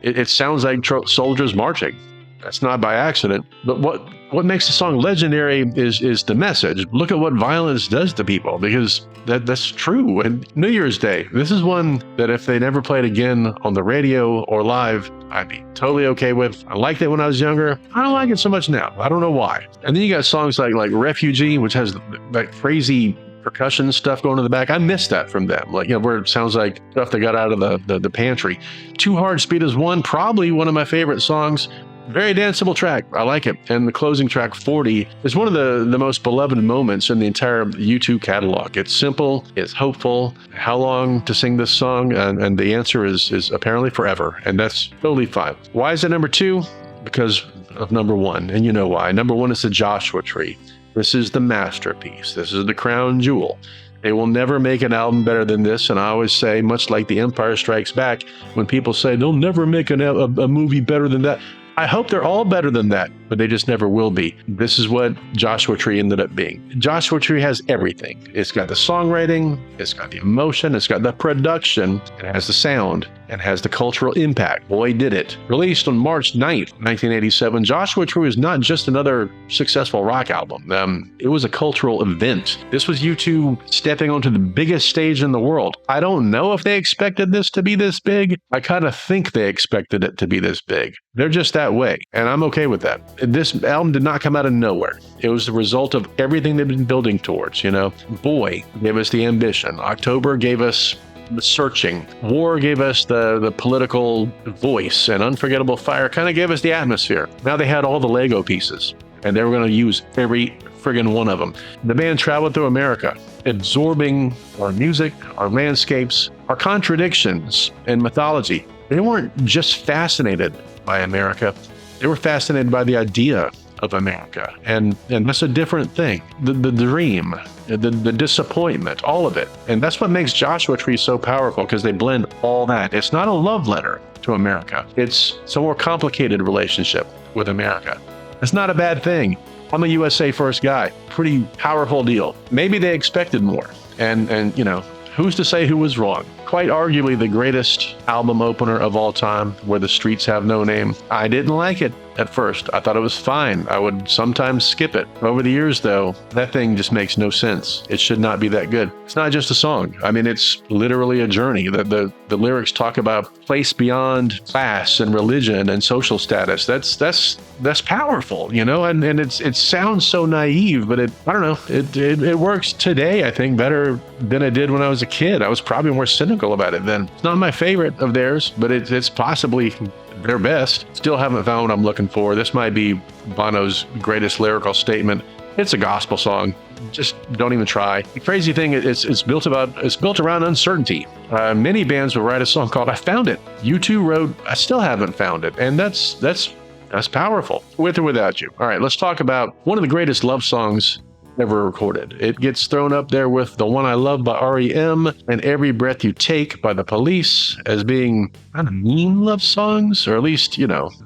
It sounds like soldiers marching. That's not by accident. But what what makes the song legendary is the message. Look at what violence does to people, because that's true. And New Year's Day, this is one that if they never played again on the radio or live, I'd be totally okay with. I liked it when I was younger. I don't like it so much now. I don't know why. And then you got songs like Refugee, which has that crazy percussion stuff going in the back. I missed that from them. Like, where it sounds like stuff they got out of the pantry. Too Hard Speed is probably one of my favorite songs. Very danceable track. I like it. And the closing track, 40, is one of the most beloved moments in the entire U2 catalog. It's simple. It's hopeful. How long to sing this song? And the answer is apparently forever. And that's totally fine. Why is it number 2? Because of number 1. And you know why. Number 1 is the Joshua Tree. This is the masterpiece. This is the crown jewel. They will never make an album better than this. And I always say, much like The Empire Strikes Back, when people say they'll never make a movie better than that, I hope they're all better than that, but they just never will be. This is what Joshua Tree ended up being. Joshua Tree has everything. It's got the songwriting, it's got the emotion, it's got the production, it has the sound, and has the cultural impact. Boy, did it. Released on March 9th, 1987, Joshua Tree is not just another successful rock album. It was a cultural event. This was U2 stepping onto the biggest stage in the world. I don't know if they expected this to be this big. I kind of think they expected it to be this big. They're just that way, and I'm okay with that. This album did not come out of nowhere. It was the result of everything they've been building towards, Boy gave us the ambition. October gave us the searching. War gave us the political voice, and Unforgettable Fire kind of gave us the atmosphere. Now they had all the Lego pieces, and they were going to use every friggin' one of them. The band traveled through America, absorbing our music, our landscapes, our contradictions, and mythology. They weren't just fascinated by America. They were fascinated by the idea of America. And that's a different thing. The dream, the disappointment, all of it. And that's what makes Joshua Tree so powerful, because they blend all that. It's not a love letter to America. It's a more complicated relationship with America. It's not a bad thing. I'm a USA First guy. Pretty powerful deal. Maybe they expected more. And who's to say who was wrong? Quite arguably the greatest album opener of all time, Where the Streets Have No Name. I didn't like it at first. I thought it was fine. I would sometimes skip it. Over the years, though, that thing just makes no sense. It should not be that good. It's not just a song. I mean, it's literally a journey. The lyrics talk about place beyond class and religion and social status. That's powerful, and it sounds so naive, but I don't know. It works today, I think, better than it did when I was a kid. I was probably more cynical about it then. It's not my favorite of theirs, but it's possibly their best. Still haven't found what I'm looking for. This might be Bono's greatest lyrical statement. It's a gospel song. Just don't even try. The crazy thing is it's built around uncertainty. Many bands will write a song called I Found It. U2 wrote I Still Haven't Found It. And that's powerful, with or without you. All right, let's talk about one of the greatest love songs ever recorded. It gets thrown up there with The One I Love by REM and Every Breath You Take by The Police as being kind of mean love songs, or at least,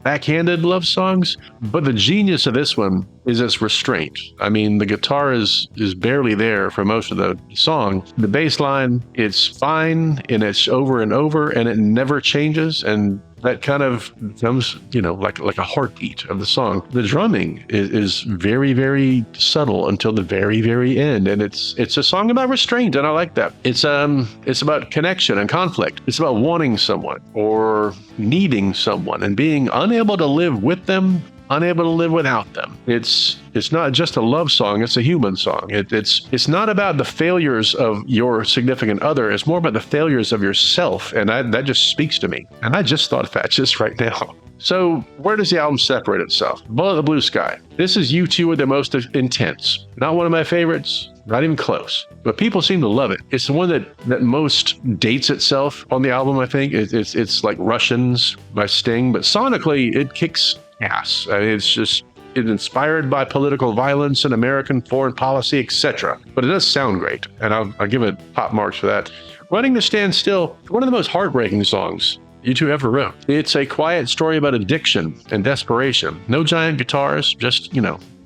backhanded love songs. But the genius of this one is its restraint. I mean, the guitar is barely there for most of the song. The bass line, it's fine, and it's over and over, and it never changes, and that kind of becomes, like a heartbeat of the song. The drumming is very, very subtle until the very, very end. And it's a song about restraint, and I like that. It's about connection and conflict. It's about wanting someone or needing someone and being unable to live with them, unable to live without them. It's not just a love song, it's a human song. It's not about the failures of your significant other, it's more about the failures of yourself, and that just speaks to me. And I just thought of that just right now. So where does the album separate itself? Below the Blue Sky. This is U2 at the most intense. Not one of my favorites, not even close. But people seem to love it. It's the one that most dates itself on the album, I think. It's like Russians by Sting, but sonically it kicks ass. I mean, it's inspired by political violence and American foreign policy, etc. But it does sound great, and I'll give it top marks for that. Running to Stand Still, one of the most heartbreaking songs U2 ever wrote. It's a quiet story about addiction and desperation. No giant guitars, just,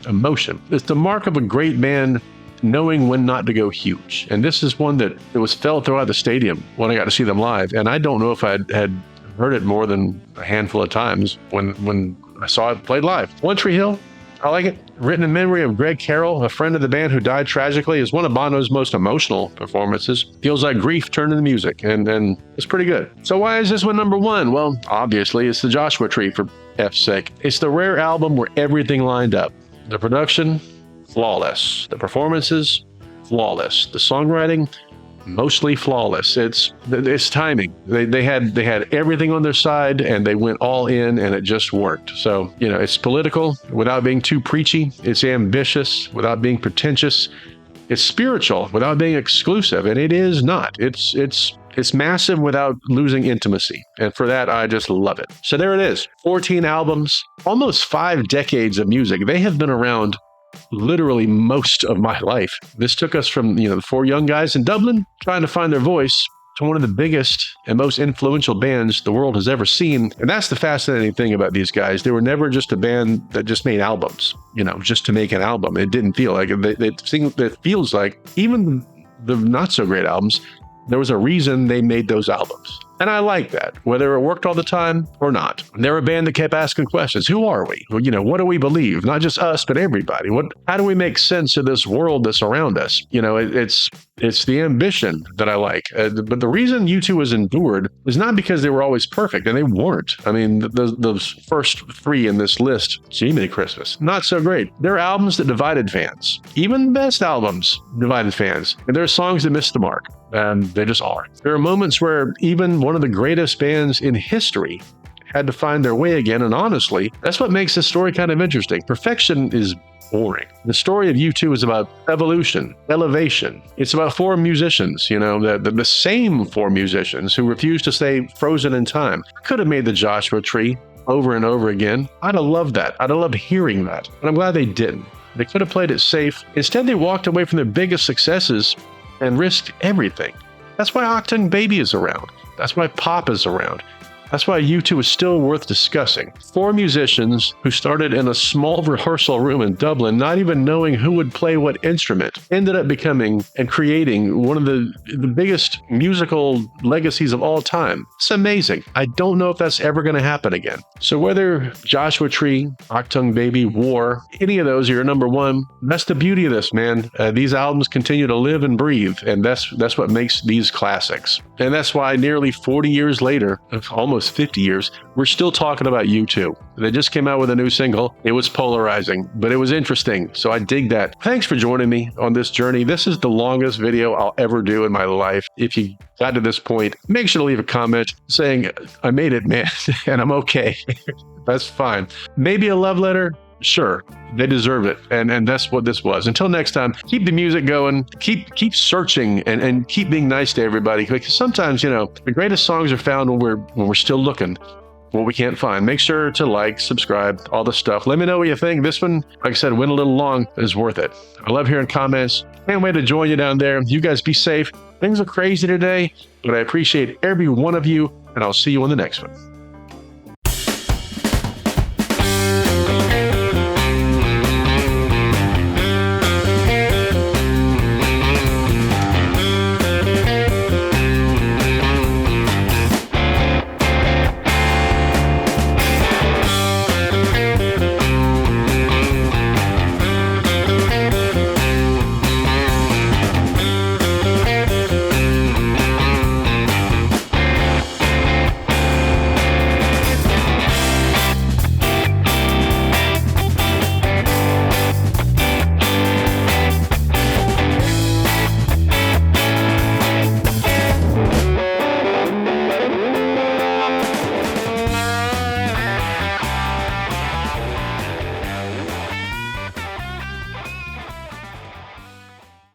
emotion. It's the mark of a great band knowing when not to go huge. And this is one that it was felt throughout the stadium when I got to see them live. And I don't know if I had heard it more than a handful of times when I saw it played live. One Tree Hill, I like it. Written in memory of Greg Carroll, a friend of the band who died tragically, is one of Bono's most emotional performances. Feels like grief turned into music, and it's pretty good. So why is this one number one? Well, obviously, it's the Joshua Tree, for F's sake. It's the rare album where everything lined up. The production, flawless. The performances, flawless. The songwriting, mostly flawless. It's timing. They had everything on their side, and they went all in, and it just worked. So, it's political without being too preachy. It's ambitious without being pretentious. It's spiritual without being exclusive, and it is not. It's massive without losing intimacy. And for that, I just love it. So there it is. 14 albums, almost 5 decades of music. They have been around literally most of my life. This took us from, the 4 young guys in Dublin trying to find their voice to one of the biggest and most influential bands the world has ever seen. And that's the fascinating thing about these guys. They were never just a band that just made albums, just to make an album. It didn't feel like it. It feels like even the not so great albums, there was a reason they made those albums. And I like that, whether it worked all the time or not. They're a band that kept asking questions. Who are we? Well, what do we believe? Not just us, but everybody. How do we make sense of this world that's around us? It's the ambition that I like. But the reason U2 has endured is not because they were always perfect, and they weren't. I mean, those first 3 in this list, Jiminy Christmas, not so great. They're albums that divided fans. Even the best albums divided fans. And there are songs that missed the mark. And they just are. There are moments where even one of the greatest bands in history had to find their way again. And honestly, that's what makes this story kind of interesting. Perfection is boring. The story of U2 is about evolution, elevation. It's about 4 musicians, the same 4 musicians who refuse to stay frozen in time. Could have made the Joshua Tree over and over again. I'd have loved that. I'd have loved hearing that. But I'm glad they didn't. They could have played it safe. Instead, they walked away from their biggest successes and risked everything. That's why Achtung Baby is around. That's why Pop is around. That's why U2 is still worth discussing. 4 musicians who started in a small rehearsal room in Dublin, not even knowing who would play what instrument, ended up becoming and creating one of the biggest musical legacies of all time. It's amazing. I don't know if that's ever going to happen again. So whether Joshua Tree, Achtung Baby, War, any of those are your number one, that's the beauty of this, man. These albums continue to live and breathe, and that's what makes these classics. And that's why nearly 40 years later, almost 50 years, we're still talking about U2. They just came out with a new single. It was polarizing, but it was interesting. So I dig that. Thanks for joining me on this journey. This is the longest video I'll ever do in my life. If you got to this point, make sure to leave a comment saying, I made it, man, and I'm okay. That's fine. Maybe a love letter. Sure, they deserve it, and that's what this was. Until next time, keep the music going, keep searching, and keep being nice to everybody, because sometimes, the greatest songs are found when we're still looking for what we can't find. Make sure to like, subscribe, all the stuff. Let me know what you think. This one, like I said, went a little long, is worth it. I love hearing comments. Can't wait to join you down there. You guys be safe. Things are crazy today, but I appreciate every one of you, and I'll see you on the next one.